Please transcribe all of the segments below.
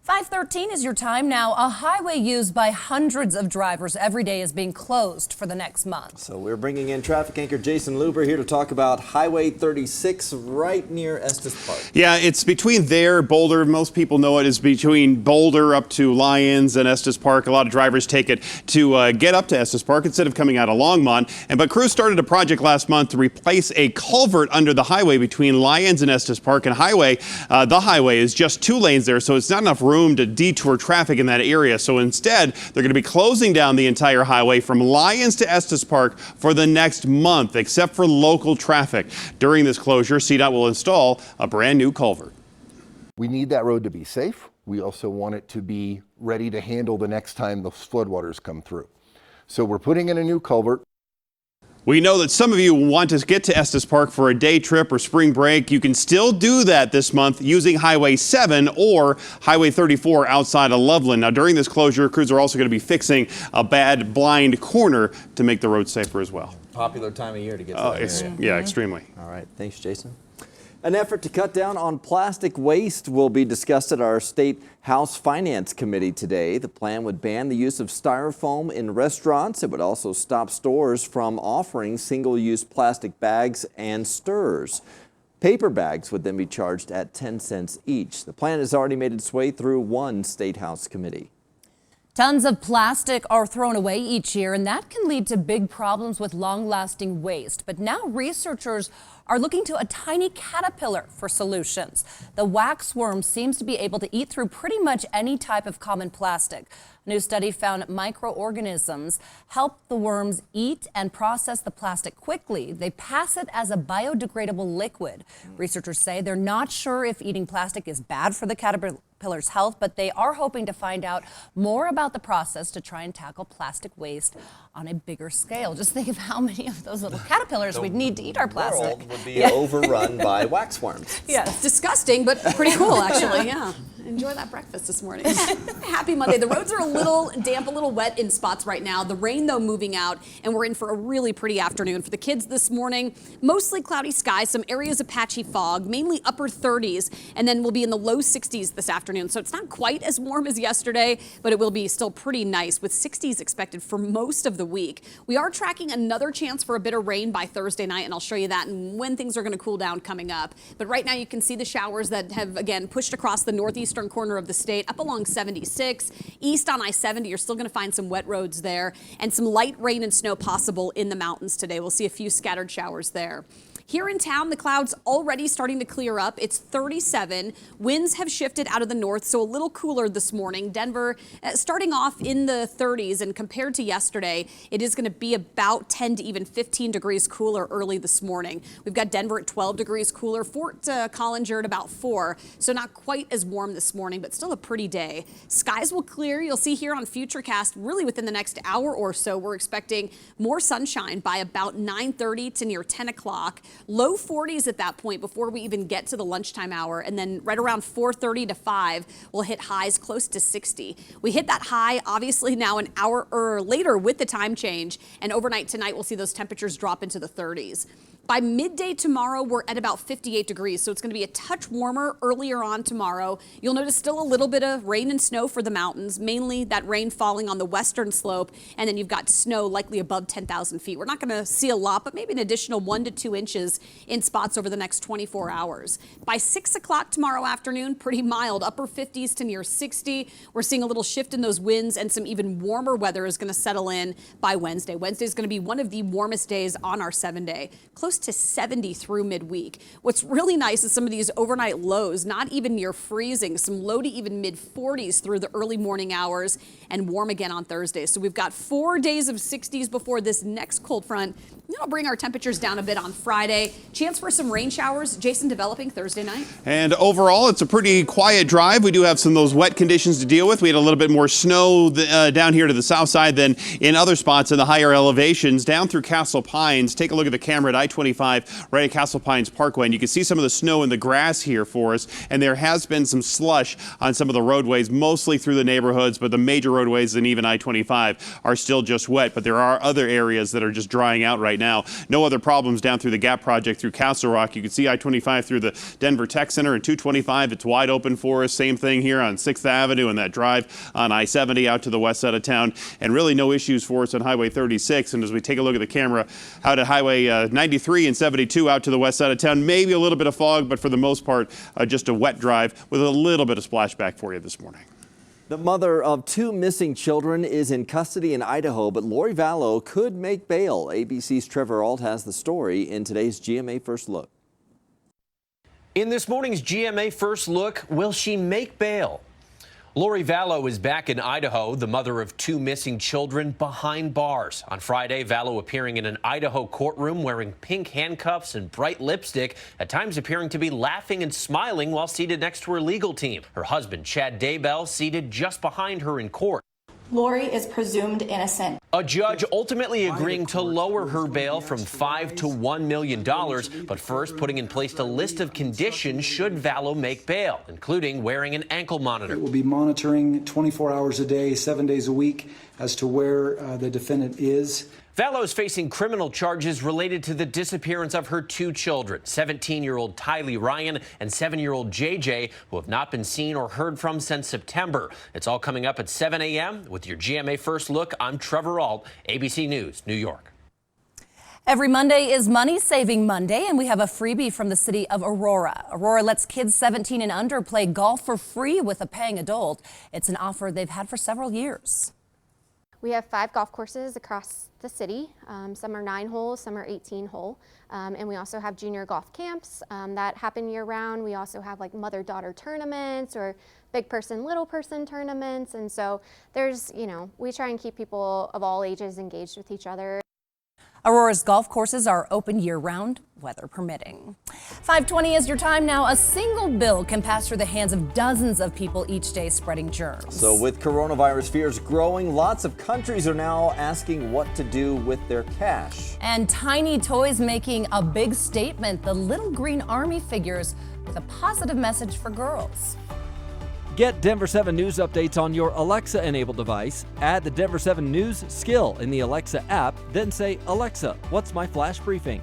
5:13 is your time now. A highway used by hundreds of drivers every day is being closed for the next month. So we're bringing in traffic anchor Jason Luber here to talk about Highway 36 right near Estes Park. Yeah, it's between there, Boulder. Most people know it is between Boulder up to Lyons and Estes Park. A lot of drivers take it to get up to Estes Park instead of coming out of Longmont. But crews started a project last month to replace a culvert under the highway between Lyons and Estes Park. And the highway is just 2 lanes there, so it's not enough room to detour traffic in that area. So instead, they're going to be closing down the entire highway from Lyons to Estes Park for the next month, except for local traffic. During this closure, CDOT will install a brand new culvert. We need that road to be safe. We also want it to be ready to handle the next time the floodwaters come through. So we're putting in a new culvert. We know that some of you want to get to Estes Park for a day trip or spring break. You can still do that this month using Highway 7 or Highway 34 outside of Loveland. Now, during this closure, crews are also going to be fixing a bad blind corner to make the road safer as well. Popular time of year to get to that area. Yeah, extremely. All right, thanks, Jason. An effort to cut down on plastic waste will be discussed at our State House Finance Committee today. The plan would ban the use of styrofoam in restaurants. It would also stop stores from offering single-use plastic bags and stirrers. Paper bags would then be charged at 10 cents each. The plan has already made its way through one State House committee. Tons of plastic are thrown away each year, and that can lead to big problems with long-lasting waste. But now researchers are looking to a tiny caterpillar for solutions. The waxworm seems to be able to eat through pretty much any type of common plastic. A new study found microorganisms help the worms eat and process the plastic quickly. They pass it as a biodegradable liquid. Researchers say they're not sure if eating plastic is bad for the caterpillar's health, but they are hoping to find out more about the process to try and tackle plastic waste on a bigger scale. Just think of how many of those little caterpillars we'd need to eat our plastic. The world would be overrun by waxworms. Yeah, it's disgusting, but pretty cool, actually. Yeah. Enjoy that breakfast this morning. Happy Monday. The roads are a little damp, a little wet in spots right now. The rain, though, moving out, and we're in for a really pretty afternoon. For the kids this morning, mostly cloudy skies, some areas of patchy fog, mainly upper 30s, and then we'll be in the low 60s this afternoon. So it's not quite as warm as yesterday, but it will be still pretty nice with 60s expected for most of the week. We are tracking another chance for a bit of rain by Thursday night, and I'll show you that and when things are going to cool down coming up. But right now you can see the showers that have, again, pushed across the northeastern corner of the state, up along 76, east on I-70. You're still going to find some wet roads there, and some light rain and snow possible in the mountains today. We'll see a few scattered showers there. Here in town, the clouds already starting to clear up. It's 37. Winds have shifted out of the north, so a little cooler this morning. Denver starting off in the 30s, and compared to yesterday, it is going to be about 10 to even 15 degrees cooler early this morning. We've got Denver at 12 degrees cooler, Fort Collinger at about 4, so not quite as warm this morning, but still a pretty day. Skies will clear. You'll see here on Futurecast, really within the next hour or so, we're expecting more sunshine by about 9:30 to near 10 o'clock. Low 40s at that point before we even get to the lunchtime hour, and then right around 4:30 to 5, we'll hit highs close to 60. We hit that high obviously now an hour or later with the time change, and overnight tonight we'll see those temperatures drop into the 30s. By midday tomorrow, we're at about 58 degrees, so it's going to be a touch warmer earlier on tomorrow. You'll notice still a little bit of rain and snow for the mountains, mainly that rain falling on the western slope, and then you've got snow likely above 10,000 feet. We're not going to see a lot, but maybe an additional 1 to 2 inches in spots over the next 24 hours. By 6 o'clock tomorrow afternoon, pretty mild, upper 50s to near 60. We're seeing a little shift in those winds, and some even warmer weather is going to settle in by Wednesday. Wednesday is going to be one of the warmest days on our 7-day, close to 70 through midweek. What's really nice is some of these overnight lows, not even near freezing, some low to even mid 40s through the early morning hours, and warm again on Thursday. So we've got 4 days of 60s before this next cold front. It'll bring our temperatures down a bit on Friday. Chance for some rain showers, Jason, developing Thursday night. And overall, it's a pretty quiet drive. We do have some of those wet conditions to deal with. We had a little bit more snow down here to the south side than in other spots in the higher elevations. Down through Castle Pines, take a look at the camera at I-20 I-25 right at Castle Pines Parkway. And you can see some of the snow in the grass here for us. And there has been some slush on some of the roadways, mostly through the neighborhoods, but the major roadways and even I-25 are still just wet. But there are other areas that are just drying out right now. No other problems down through the Gap Project through Castle Rock. You can see I-25 through the Denver Tech Center, and 225, it's wide open for us. Same thing here on 6th Avenue and that drive on I-70 out to the west side of town. And really no issues for us on Highway 36. And as we take a look at the camera out at Highway 93 and 72 out to the west side of town, maybe a little bit of fog, but for the most part, just a wet drive with a little bit of splashback for you this morning. The mother of 2 missing children is in custody in Idaho, but Lori Vallow could make bail. ABC's Trevor Ault has the story in today's GMA First Look. In this morning's GMA First Look, will she make bail? Lori Vallow is back in Idaho, the mother of 2 missing children behind bars. On Friday, Vallow appearing in an Idaho courtroom wearing pink handcuffs and bright lipstick, at times appearing to be laughing and smiling while seated next to her legal team. Her husband, Chad Daybell, seated just behind her in court. Lori is presumed innocent. A judge ultimately agreeing to lower her bail from $5 to $1 million, but first putting in place a list of conditions should Vallow make bail, including wearing an ankle monitor. We'll be monitoring 24 hours a day, 7 days a week as to where the defendant is. Vallow is facing criminal charges related to the disappearance of her 2 children, 17-year-old Tylee Ryan and 7-year-old JJ, who have not been seen or heard from since September. It's all coming up at 7 a.m. with your GMA First Look. I'm Trevor Ault, ABC News, New York. Every Monday is Money Saving Monday, and we have a freebie from the city of Aurora. Aurora lets kids 17 and under play golf for free with a paying adult. It's an offer they've had for several years. We have 5 golf courses across the city. Some are 9 holes, some are 18 hole. And we also have junior golf camps that happen year round. We also have like mother-daughter tournaments or big person, little person tournaments. And so there's, we try and keep people of all ages engaged with each other. Aurora's golf courses are open year-round, weather permitting. 5:20 is your time now. A single bill can pass through the hands of dozens of people each day, spreading germs. So with coronavirus fears growing, lots of countries are now asking what to do with their cash. And tiny toys making a big statement. The little green army figures with a positive message for girls. Get Denver 7 News updates on your Alexa-enabled device. Add the Denver 7 News skill in the Alexa app, then say, "Alexa, what's my flash briefing?"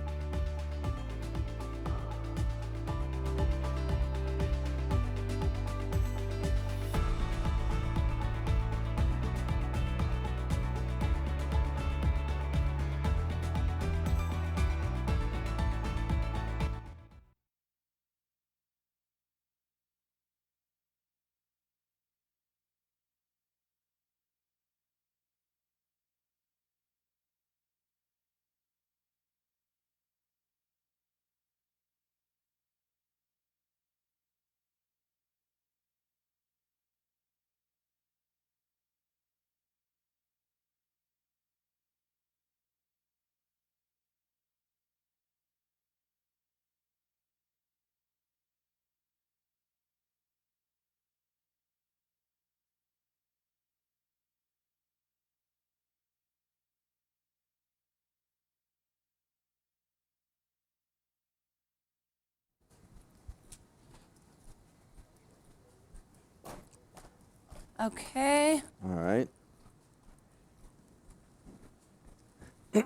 Okay. All right.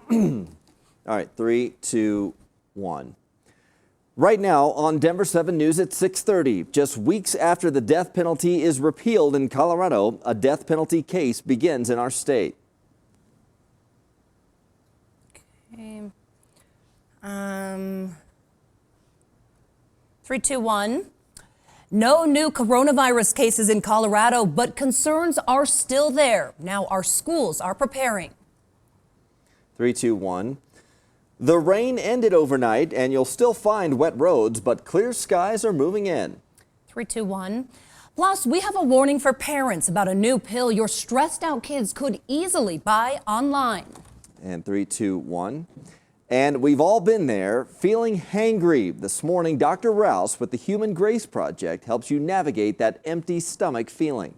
All right, 3, 2, 1. Right now on Denver 7 News at 6:30, just weeks after the death penalty is repealed in Colorado, a death penalty case begins in our state. Okay. 3, 2, 1. No new coronavirus cases in Colorado, but concerns are still there. Now our schools are preparing. 3, 2, 1. The rain ended overnight and you'll still find wet roads, but clear skies are moving in. 3, 2, 1. Plus, we have a warning for parents about a new pill your stressed out kids could easily buy online. And 3, 2, 1. And we've all been there, feeling hangry. This morning, Dr. Rouse with the Human Grace Project helps you navigate that empty stomach feeling.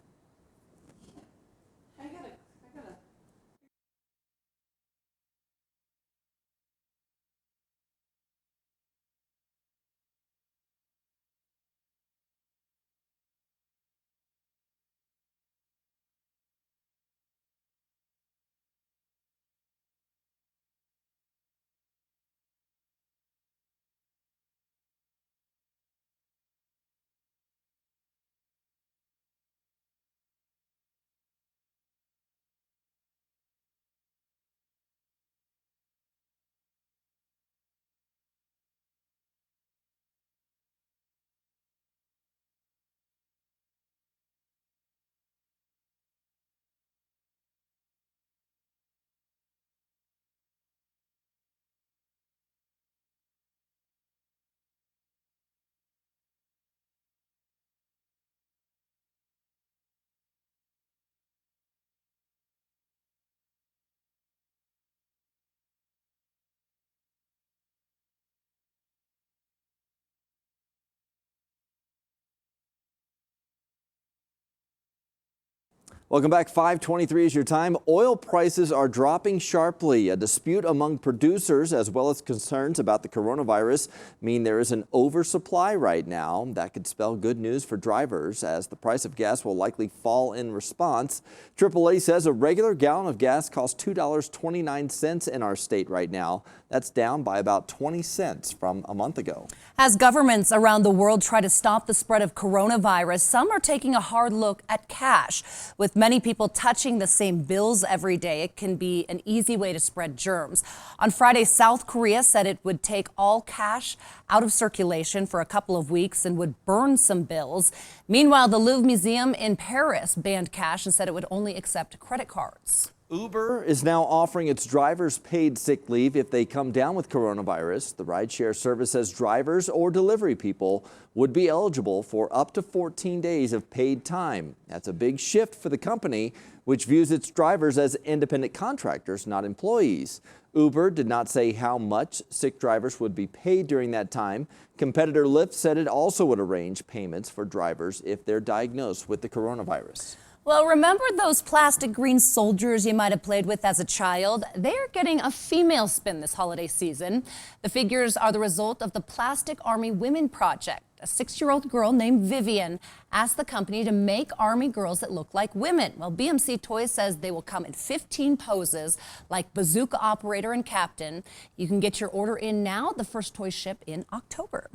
Welcome back. 5:23 is your time. Oil prices are dropping sharply. A dispute among producers as well as concerns about the coronavirus mean there is an oversupply right now. That could spell good news for drivers as the price of gas will likely fall in response. AAA says a regular gallon of gas costs $2.29 in our state right now. That's down by about 20 cents from a month ago. As governments around the world try to stop the spread of coronavirus, some are taking a hard look at cash. With many people touching the same bills every day, it can be an easy way to spread germs. On Friday, South Korea said it would take all cash out of circulation for a couple of weeks and would burn some bills. Meanwhile, the Louvre Museum in Paris banned cash and said it would only accept credit cards. Uber is now offering its drivers paid sick leave if they come down with coronavirus. The rideshare service says drivers or delivery people would be eligible for up to 14 days of paid time. That's a big shift for the company, which views its drivers as independent contractors, not employees. Uber did not say how much sick drivers would be paid during that time. Competitor Lyft said it also would arrange payments for drivers if they're diagnosed with the coronavirus. Well, remember those plastic green soldiers you might have played with as a child? They are getting a female spin this holiday season. The figures are the result of the Plastic Army Women Project. A 6-year-old girl named Vivian asked the company to make Army girls that look like women. Well, BMC Toys says they will come in 15 poses like bazooka operator and captain. You can get your order in now. The first toys ship in October.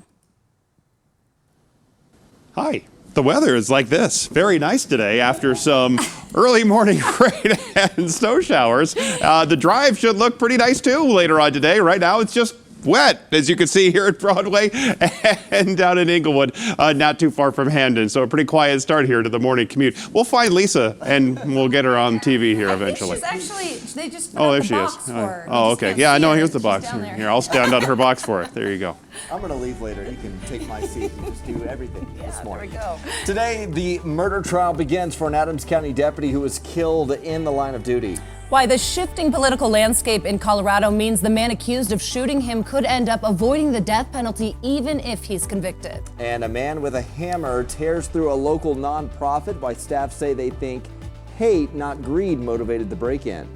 Hi. The weather is like this. Very nice today after some early morning rain and snow showers. The drive should look pretty nice too later on today. Right now it's just wet, as you can see here at Broadway and down in Inglewood, not too far from Hamden. So a pretty quiet start here to the morning commute. We'll find Lisa and we'll get her on TV here eventually. She's actually, they just put Oh, out there the she is. box for her. Oh, okay. Yeah, I know. Here's the box. down there. Here, I'll stand on her box for it. There you go. I'm going to leave later. You can take my seat and just do everything this morning. There we go. Today, the murder trial begins for an Adams County deputy who was killed in the line of duty. Why the shifting political landscape in Colorado means the man accused of shooting him could end up avoiding the death penalty even if he's convicted. And a man with a hammer tears through a local nonprofit. Why staff say they think hate, not greed, motivated the break-in.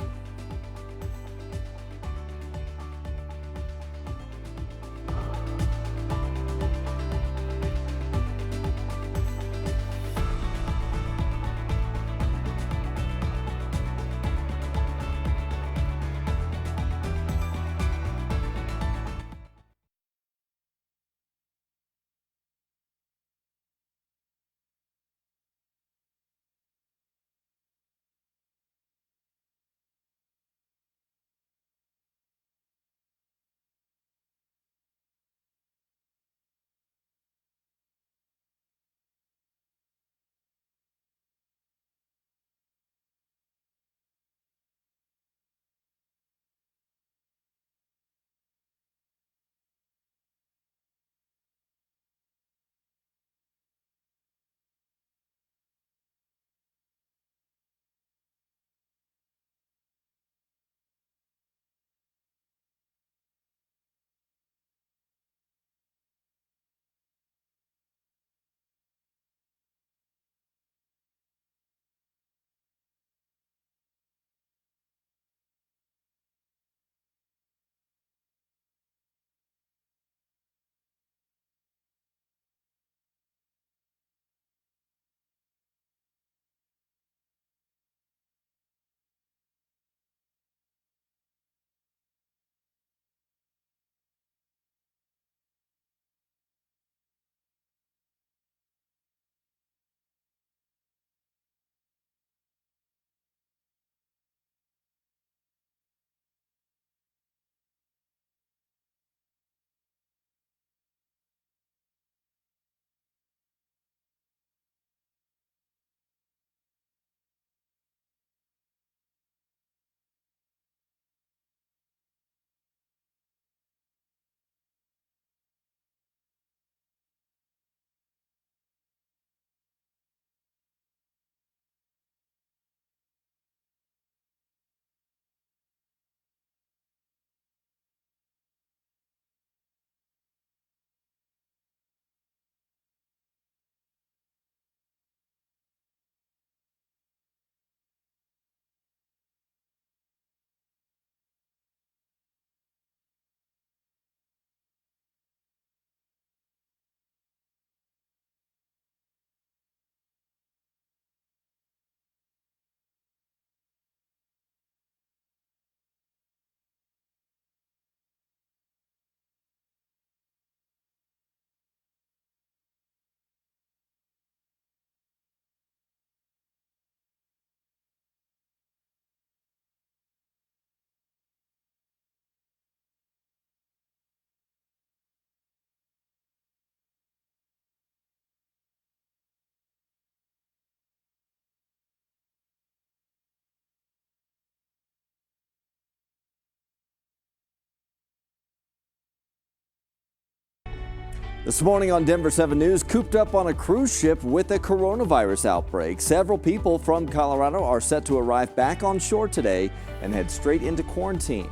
This morning on Denver 7 News, cooped up on a cruise ship with a coronavirus outbreak. Several people from Colorado are set to arrive back on shore today and head straight into quarantine.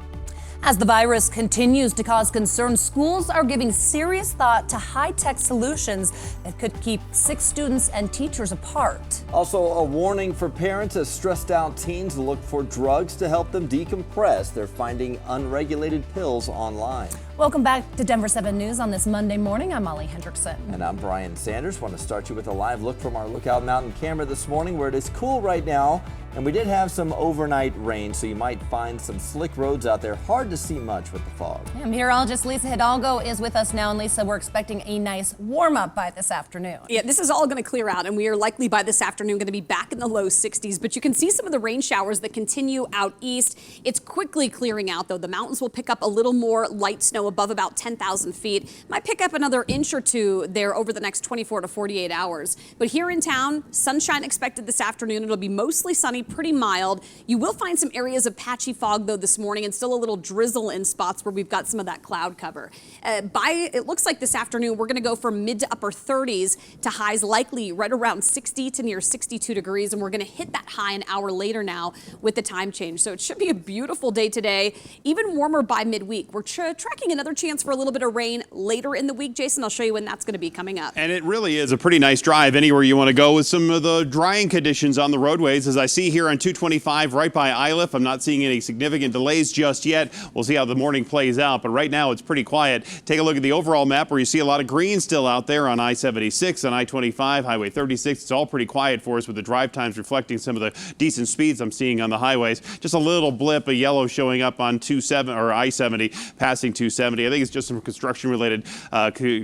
As the virus continues to cause concern, schools are giving serious thought to high-tech solutions that could keep sick students and teachers apart. Also, a warning for parents as stressed out teens look for drugs to help them decompress. They're finding unregulated pills online. Welcome back to Denver 7 News on this Monday morning. I'm Molly Hendrickson. And I'm Brian Sanders. Want to start you with a live look from our Lookout Mountain camera this morning, where it is cool right now. And we did have some overnight rain, so you might find some slick roads out there. Hard to see much with the fog. Meteorologist Lisa Hidalgo is with us now. And Lisa, we're expecting a nice warm up by this afternoon. Yeah, this is all going to clear out, and we are likely by this afternoon going to be back in the low 60s. But you can see some of the rain showers that continue out east. It's quickly clearing out, though. The mountains will pick up a little more light snow above about 10,000 feet. Might pick up another inch or two there over the next 24 to 48 hours. But here in town, sunshine expected this afternoon. It'll be mostly sunny, pretty mild. You will find some areas of patchy fog, though, this morning, and still a little drizzle in spots where we've got some of that cloud cover. It looks like this afternoon, we're going to go from mid to upper 30s to highs likely right around 60 to near 62 degrees. And we're going to hit that high an hour later now with the time change. So it should be a beautiful day today, even warmer by midweek. We're tracking another chance for a little bit of rain later in the week. Jason, I'll show you when that's going to be coming up. And it really is a pretty nice drive anywhere you want to go with some of the drying conditions on the roadways. As I see here on 225 right by Iliff, I'm not seeing any significant delays just yet. We'll see how the morning plays out, but right now it's pretty quiet. Take a look at the overall map where you see a lot of green still out there on I-76, on I-25, Highway 36. It's all pretty quiet for us with the drive times reflecting some of the decent speeds I'm seeing on the highways. Just a little blip, a yellow showing up on I-70, passing 270. I think it's just some construction-related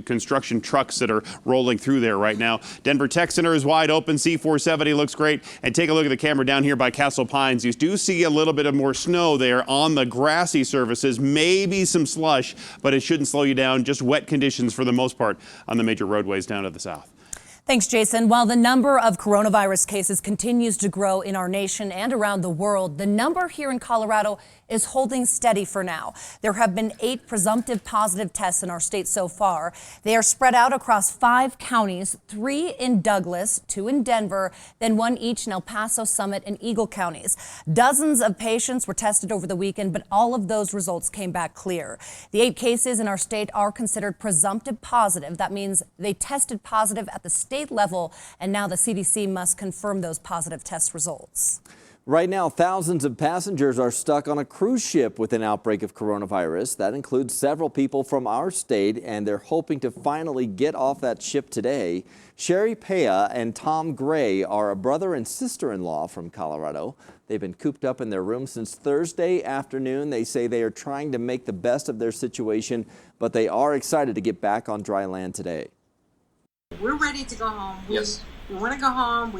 construction trucks that are rolling through there right now. Denver Tech Center is wide open. C-470 looks great. And take a look at the camera down here by Castle Pines. You do see a little bit of more snow there on the grassy surfaces, maybe some slush, but it shouldn't slow you down. Just wet conditions for the most part on the major roadways down to the south. Thanks, Jason. While the number of coronavirus cases continues to grow in our nation and around the world, the number here in Colorado is holding steady for now. There have been 8 presumptive positive tests in our state so far. They are spread out across 5 counties, 3 in Douglas, 2 in Denver, then 1 each in El Paso, Summit, and Eagle counties. Dozens of patients were tested over the weekend, but all of those results came back clear. The 8 cases in our state are considered presumptive positive. That means they tested positive at the state level, and now the CDC must confirm those positive test results. Right now, thousands of passengers are stuck on a cruise ship with an outbreak of coronavirus. That includes several people from our state, and they're hoping to finally get off that ship today. Sherry Paya and Tom Gray are a brother and sister-in-law from Colorado. They've been cooped up in their room since Thursday afternoon. They say they are trying to make the best of their situation, but they are excited to get back on dry land today. We're ready to go home. Yes. We want to go home.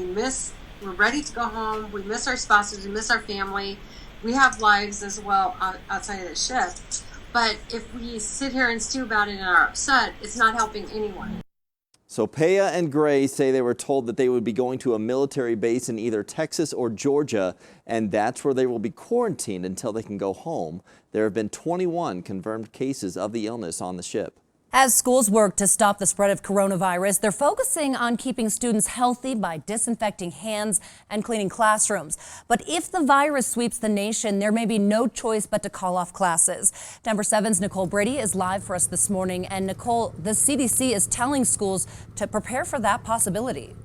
We're ready to go home. We miss our spouses. We miss our family. We have lives as well outside of the ship. But if we sit here and stew about it and are upset, it's not helping anyone. So Paya and Gray say they were told that they would be going to a military base in either Texas or Georgia, and that's where they will be quarantined until they can go home. There have been 21 confirmed cases of the illness on the ship. As schools work to stop the spread of coronavirus, they're focusing on keeping students healthy by disinfecting hands and cleaning classrooms. But if the virus sweeps the nation, there may be no choice but to call off classes. Denver 7's Nicole Brady is live for us this morning. And Nicole, the CDC is telling schools to prepare for that possibility.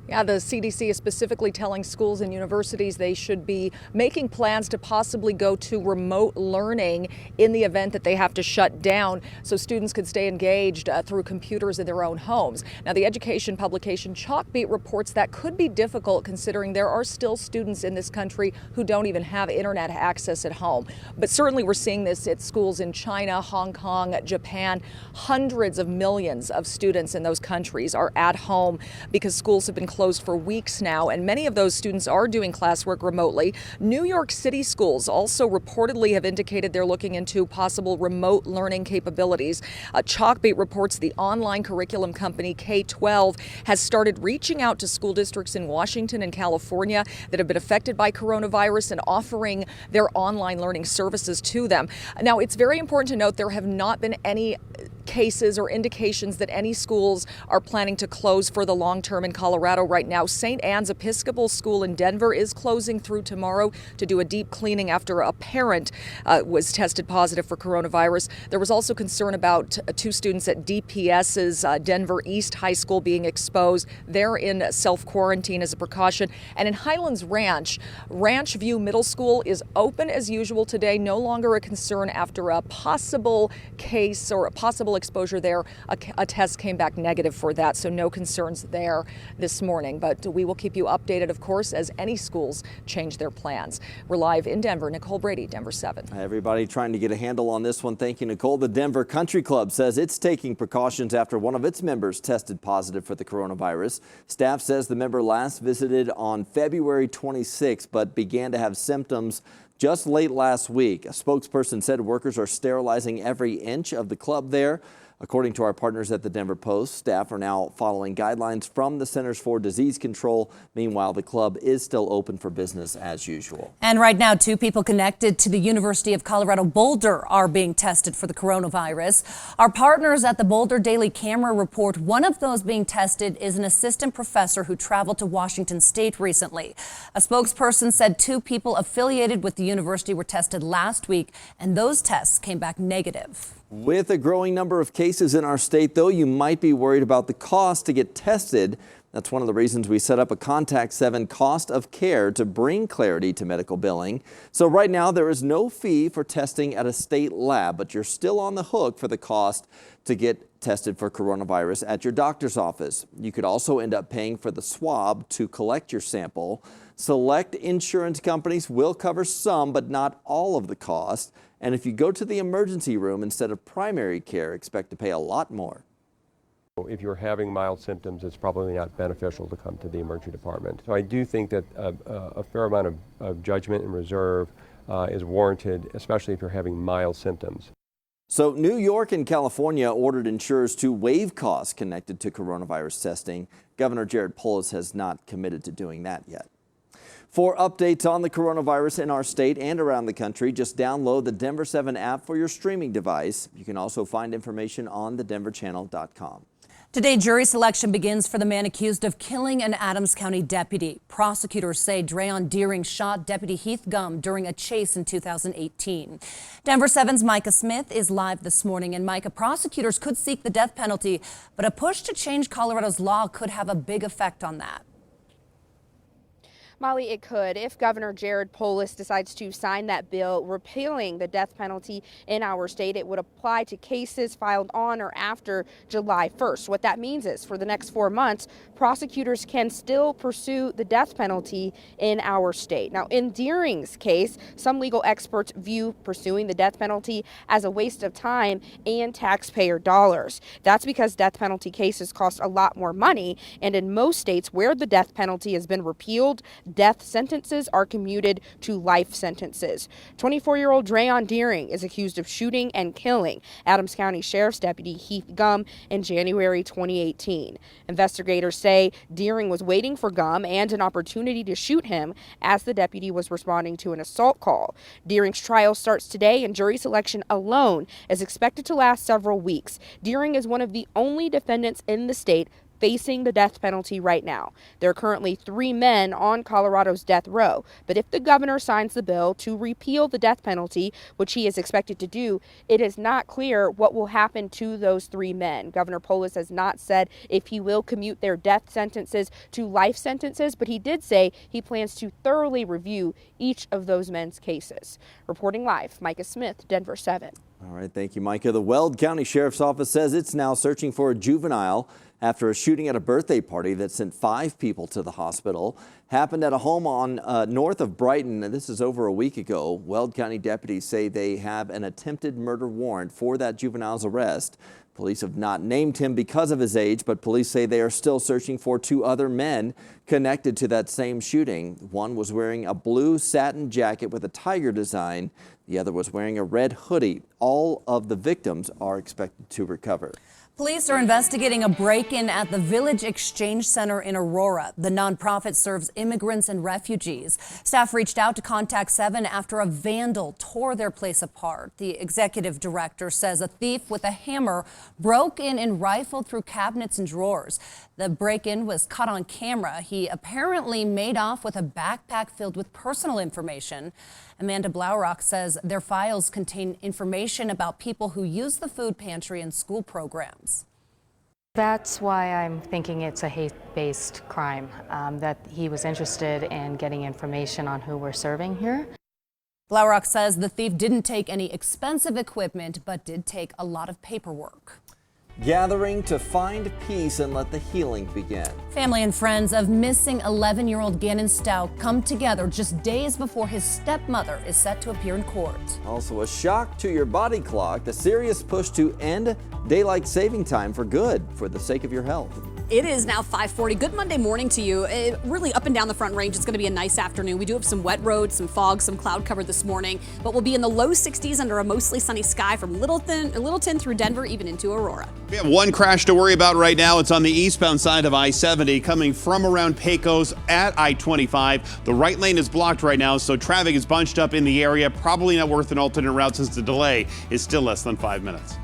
Yeah, the CDC is specifically telling schools and universities they should be making plans to possibly go to remote learning in the event that they have to shut down so students could stay engaged through computers in their own homes. Now, the education publication Chalkbeat reports that could be difficult considering there are still students in this country who don't even have internet access at home. But certainly we're seeing this at schools in China, Hong Kong, Japan. Hundreds of millions of students in those countries are at home because schools have been closed for weeks now, and many of those students are doing classwork remotely. New York City schools also reportedly have indicated they're looking into possible remote learning capabilities. Chalkbeat reports the online curriculum company K-12 has started reaching out to school districts in Washington and California that have been affected by coronavirus and offering their online learning services to them. Now, it's very important to note there have not been any cases or indications that any schools are planning to close for the long term in Colorado right now. St. Anne's Episcopal School in Denver is closing through tomorrow to do a deep cleaning after a parent was tested positive for coronavirus. There was also concern about 2 students at DPS's Denver East High School being exposed. They're in self-quarantine as a precaution. And in Highlands Ranch, Ranch View Middle School is open as usual today, no longer a concern after a possible case or a possible exposure there. A test came back negative for that, so no concerns there this morning. But we will keep you updated, of course, as any schools change their plans. We're live in Denver. Nicole Brady, Denver 7. Everybody trying to get a handle on this one. Thank you, Nicole. The Denver Country Club says it's taking precautions after one of its members tested positive for the coronavirus. Staff says the member last visited on February 26, but began to have symptoms just late last week. A spokesperson said workers are sterilizing every inch of the club there. According to our partners at the Denver Post, staff are now following guidelines from the Centers for Disease Control. Meanwhile, the club is still open for business as usual. And right now, 2 people connected to the University of Colorado Boulder are being tested for the coronavirus. Our partners at the Boulder Daily Camera report one of those being tested is an assistant professor who traveled to Washington State recently. A spokesperson said 2 people affiliated with the university were tested last week, and those tests came back negative. With a growing number of cases in our state, though, you might be worried about the cost to get tested. That's one of the reasons we set up a Contact 7 cost of care to bring clarity to medical billing. So right now there is no fee for testing at a state lab, but you're still on the hook for the cost to get tested for coronavirus at your doctor's office. You could also end up paying for the swab to collect your sample. Select insurance companies will cover some, but not all of the cost. And if you go to the emergency room instead of primary care, expect to pay a lot more. If you're having mild symptoms, it's probably not beneficial to come to the emergency department. So I do think that a fair amount of judgment and reserve is warranted, especially if you're having mild symptoms. So New York and California ordered insurers to waive costs connected to coronavirus testing. Governor Jared Polis has not committed to doing that yet. For updates on the coronavirus in our state and around the country, just download the Denver 7 app for your streaming device. You can also find information on thedenverchannel.com. Today, jury selection begins for the man accused of killing an Adams County deputy. Prosecutors say Dreon Deering shot Deputy Heath Gum during a chase in 2018. Denver 7's Micah Smith is live this morning. And Micah, prosecutors could seek the death penalty, but a push to change Colorado's law could have a big effect on that. Molly, it could. If Governor Jared Polis decides to sign that bill repealing the death penalty in our state, it would apply to cases filed on or after July 1st. What that means is for the next 4 months, prosecutors can still pursue the death penalty in our state. Now, in Deering's case, some legal experts view pursuing the death penalty as a waste of time and taxpayer dollars. That's because death penalty cases cost a lot more money, and in most states where the death penalty has been repealed, death sentences are commuted to life sentences. 24-year-old Dreon Deering is accused of shooting and killing Adams County Sheriff's Deputy Heath Gum in January 2018. Investigators say Deering was waiting for Gum and an opportunity to shoot him as the deputy was responding to an assault call. Deering's trial starts today, and jury selection alone is expected to last several weeks. Deering is one of the only defendants in the state facing the death penalty right now. There are currently 3 men on Colorado's death row, but if the governor signs the bill to repeal the death penalty, which he is expected to do, it is not clear what will happen to those 3 men. Governor Polis has not said if he will commute their death sentences to life sentences, but he did say he plans to thoroughly review each of those men's cases. Reporting live, Micah Smith, Denver 7. All right, thank you, Micah. The Weld County Sheriff's Office says it's now searching for a juvenile after a shooting at a birthday party that sent 5 people to the hospital. Happened at a home on north of Brighton, and this is over a week ago. Weld County deputies say they have an attempted murder warrant for that juvenile's arrest. Police have not named him because of his age, but police say they are still searching for 2 other men connected to that same shooting. One was wearing a blue satin jacket with a tiger design. The other was wearing a red hoodie. All of the victims are expected to recover. Police are investigating a break-in at the Village Exchange Center in Aurora. The nonprofit serves immigrants and refugees. Staff reached out to Contact 7 after a vandal tore their place apart. The executive director says a thief with a hammer broke in and rifled through cabinets and drawers. The break-in was caught on camera. He apparently made off with a backpack filled with personal information. Amanda Blaurock says their files contain information about people who use the food pantry and school programs. That's why I'm thinking it's a hate-based crime, that he was interested in getting information on who we're serving here. Blaurock says the thief didn't take any expensive equipment, but did take a lot of paperwork. Gathering to find peace and let the healing begin. Family and friends of missing 11-year-old Gannon Stout come together just days before his stepmother is set to appear in court. Also a shock to your body clock, the serious push to end daylight saving time for good for the sake of your health. It is now 5:40. Good Monday morning to you. Really up and down the Front Range. It's going to be a nice afternoon. We do have some wet roads, some fog, some cloud cover this morning, but we'll be in the low 60s under a mostly sunny sky from Littleton through Denver, even into Aurora. We have one crash to worry about right now. It's on the eastbound side of I-70 coming from around Pecos at I-25. The right lane is blocked right now, so traffic is bunched up in the area. Probably not worth an alternate route since the delay is still less than 5 minutes.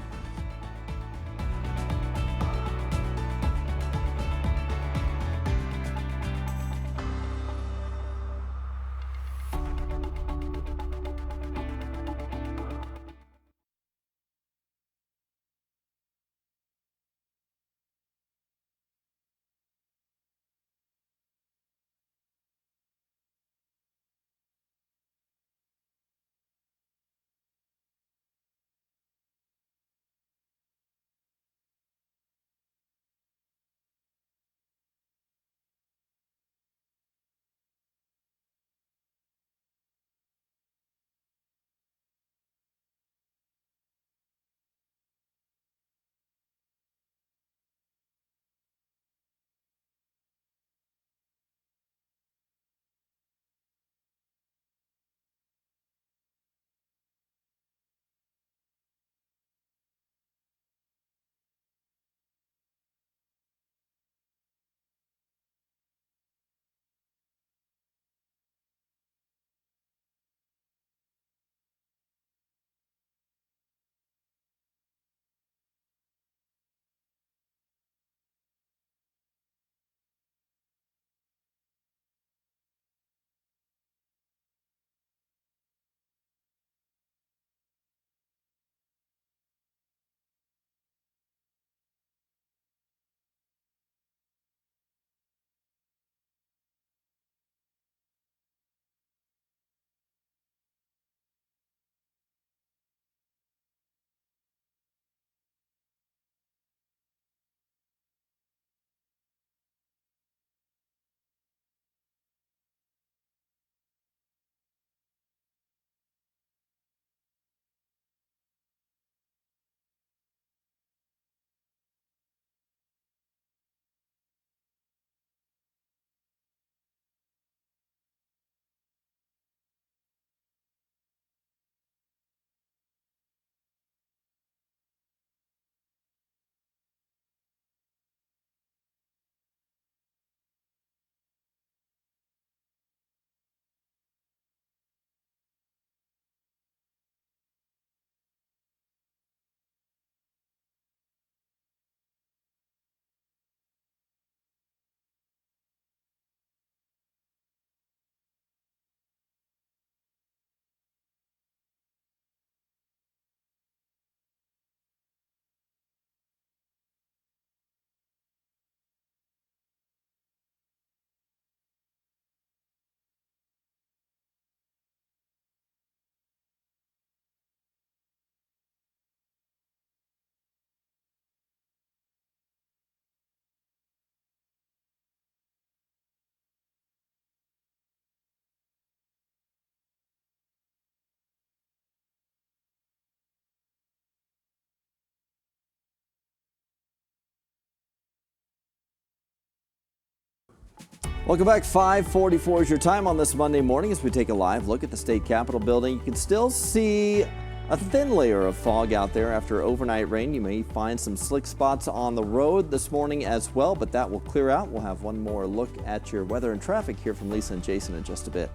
Welcome back. 5:44 is your time on this Monday morning as we take a live look at the state capitol building. You can still see A thin layer of fog out there after overnight rain. You may find some slick spots on the road this morning as well, but that will clear out. We'll have one more look at your weather and traffic here from Lisa and Jason in just a bit.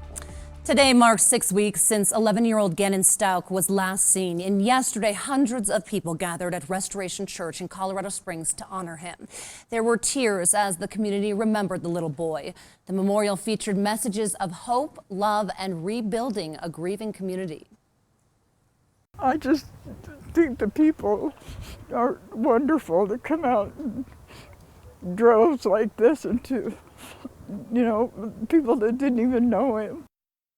Today marks 6 weeks since 11-year-old Gannon Stauch was last seen, and yesterday hundreds of people gathered at Restoration Church in Colorado Springs to honor him. There were tears as the community remembered the little boy. The memorial featured messages of hope, love, and rebuilding a grieving community. I just think the people are wonderful to come out in droves like this and to, people that didn't even know him.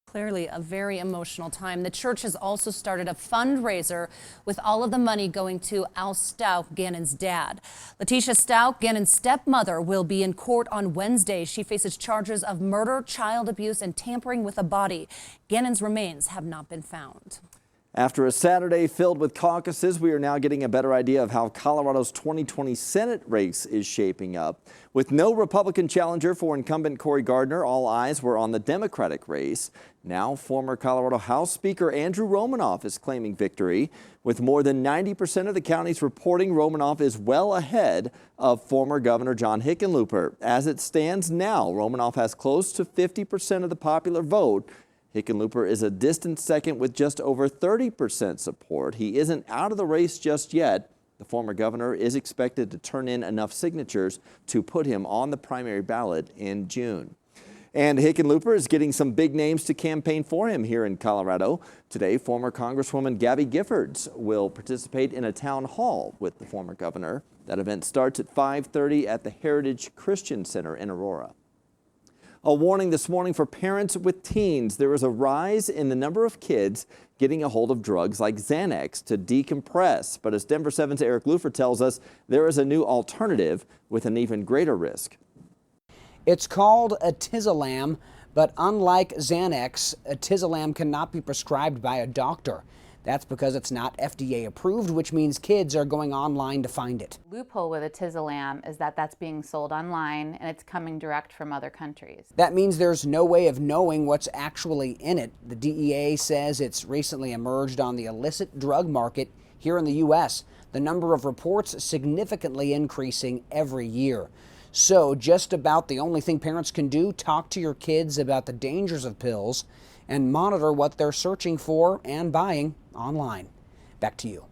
Clearly a very emotional time. The church has also started a fundraiser with all of the money going to Al Stauch, Gannon's dad. Letitia Stauch, Gannon's stepmother, will be in court on Wednesday. She faces charges of murder, child abuse, and tampering with a body. Gannon's remains have not been found. After a Saturday filled with caucuses, we are now getting a better idea of how Colorado's 2020 Senate race is shaping up. With no Republican challenger for incumbent Cory Gardner, all eyes were on the Democratic race. Now, former Colorado House Speaker Andrew Romanoff is claiming victory. With more than 90% of the counties reporting, Romanoff is well ahead of former Governor John Hickenlooper. As it stands now, Romanoff has close to 50% of the popular vote. Hickenlooper is a distant second with just over 30% support. He isn't out of the race just yet. The former governor is expected to turn in enough signatures to put him on the primary ballot in June. And Hickenlooper is getting some big names to campaign for him here in Colorado. Today, former Congresswoman Gabby Giffords will participate in a town hall with the former governor. That event starts at 5:30 at the Heritage Christian Center in Aurora. A warning this morning for parents with teens. There is a rise in the number of kids getting a hold of drugs like Xanax to decompress. But as Denver 7's Eric Lufer tells us, there is a new alternative with an even greater risk. It's called Atizolam, but unlike Xanax, Atizolam cannot be prescribed by a doctor. That's because it's not FDA approved, which means kids are going online to find it. The loophole with Atizolam is that that's being sold online and it's coming direct from other countries. That means there's no way of knowing what's actually in it. The DEA says it's recently emerged on the illicit drug market here in the U.S. The number of reports significantly increasing every year. So just about the only thing parents can do, talk to your kids about the dangers of pills and monitor what they're searching for and buying online. Back to you.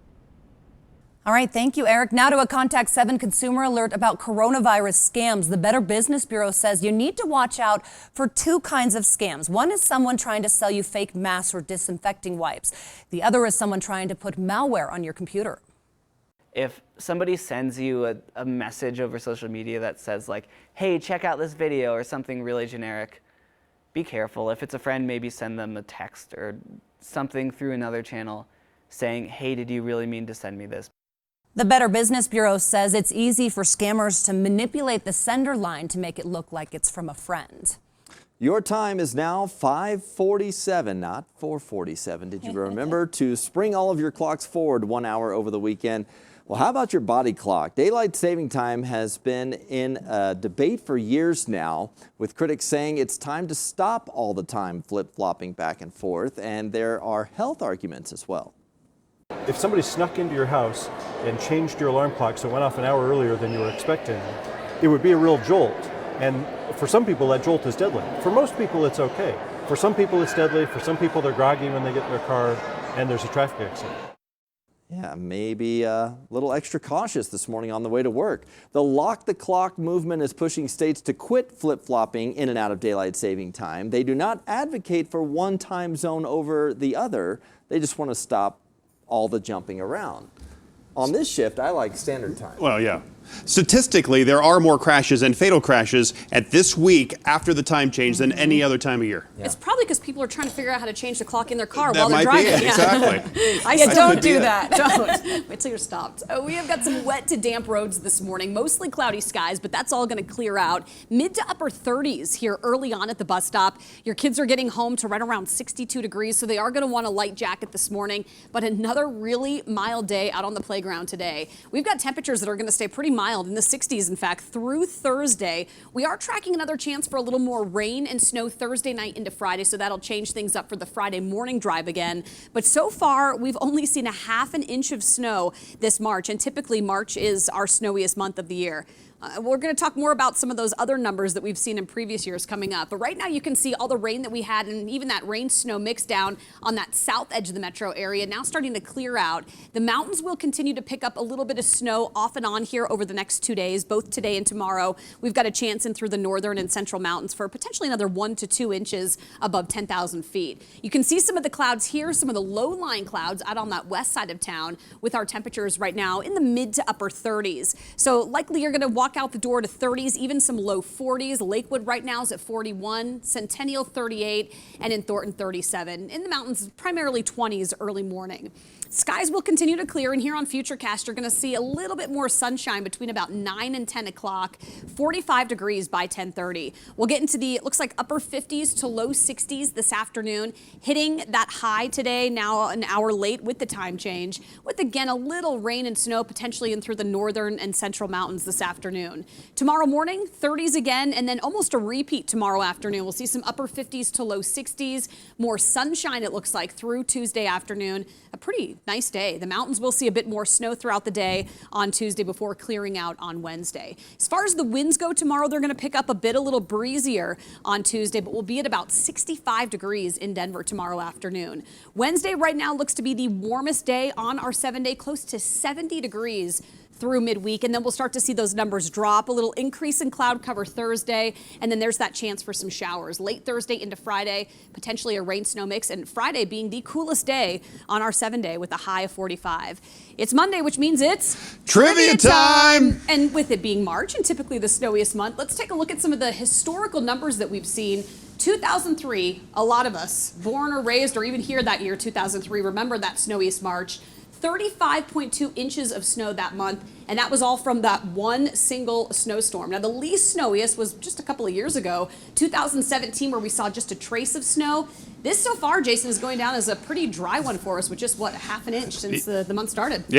All right, thank you, Eric. Now to a Contact 7 consumer alert about coronavirus scams. The Better Business Bureau says you need to watch out for two kinds of scams. One is someone trying to sell you fake masks or disinfecting wipes. The other is someone trying to put malware on your computer. If somebody sends you a message over social media that says like, hey, check out this video or something really generic, be careful. If it's a friend, maybe send them a text or something through another channel saying, hey, did you really mean to send me this? The Better Business Bureau says it's easy for scammers to manipulate the sender line to make it look like it's from a friend. Your time is now 5:47, not 4:47. Did you remember to spring all of your clocks forward 1 hour over the weekend? Well, how about your body clock? Daylight saving time has been in a debate for years now, with critics saying it's time to stop all the time flip-flopping back and forth, and there are health arguments as well. If somebody snuck into your house and changed your alarm clock so it went off an hour earlier than you were expecting, it would be a real jolt. And for some people, that jolt is deadly. For most people, it's okay. For some people, it's deadly. For some people, they're groggy when they get in their car and there's a traffic accident. Yeah, maybe a little extra cautious this morning on the way to work. The Lock the Clock movement is pushing states to quit flip-flopping in and out of daylight saving time. They do not advocate for one time zone over the other. They just want to stop all the jumping around. On this shift, I like standard time. Well, yeah. Statistically, there are more crashes and fatal crashes at this week after the time change than any other time of year. Yeah. It's probably because people are trying to figure out how to change the clock in their car That while they're might be driving. it, exactly. Don't do that. Don't. Wait till you're stopped. We have got some wet to damp roads this morning, mostly cloudy skies, but that's all going to clear out. Mid to upper 30s here early on at the bus stop. Your kids are getting home to right around 62 degrees, so they are going to want a light jacket this morning, but another really mild day out on the playground today. We've got temperatures that are going to stay pretty mild in the 60s, in fact, through Thursday. We are tracking another chance for a little more rain and snow Thursday night into Friday, so that'll change things up for the Friday morning drive again. But so far, we've only seen a ½ an inch of snow this March, and typically March is our snowiest month of the year. We're going to talk more about some of those other numbers that we've seen in previous years coming up. But right now you can see all the rain that we had and even that rain-snow mix down on that south edge of the metro area now starting to clear out. The mountains will continue to pick up a little bit of snow off and on here over the next 2 days, both today and tomorrow. We've got a chance in through the northern and central mountains for potentially another 1 to 2 inches above 10,000 feet. You can see some of the clouds here, some of the low-lying clouds out on that west side of town with our temperatures right now in the mid to upper 30s. So likely you're going to walk out the door to 30s, even some low 40s. Lakewood right now is at 41, Centennial 38, and in Thornton 37. In the mountains, primarily 20s early morning. Skies will continue to clear, and here on Futurecast, you're going to see a little bit more sunshine between about 9 and 10 o'clock, 45 degrees by 10:30. We'll get into the, it looks like upper 50s to low 60s this afternoon, hitting that high today, now an hour late with the time change, with again a little rain and snow potentially in through the northern and central mountains this afternoon. Tomorrow morning, 30s again, and then almost a repeat tomorrow afternoon. We'll see some upper 50s to low 60s, more sunshine it looks like through Tuesday afternoon. A pretty nice day. The mountains will see a bit more snow throughout the day on Tuesday before clearing out on Wednesday. As far as the winds go tomorrow, they're going to pick up a bit, a little breezier on Tuesday, but we'll be at about 65 degrees in Denver tomorrow afternoon. Wednesday right now looks to be the warmest day on our 7-day, close to 70 degrees through midweek, and then we'll start to see those numbers drop. A little increase in cloud cover Thursday, and then there's that chance for some showers late Thursday into Friday, potentially a rain-snow mix, and Friday being the coolest day on our 7-day with a high of 45. It's Monday, which means it's Trivia time! And with it being March and typically the snowiest month, let's take a look at some of the historical numbers that we've seen. 2003, a lot of us born or raised or even here that year, 2003, remember that snowiest March. 35.2 inches of snow that month, and that was all from that one single snowstorm. Now, the least snowiest was just a couple of years ago, 2017, where we saw just a trace of snow. This so far, Jason, is going down as a pretty dry one for us with just, what, ½ an inch since the month started. Yeah.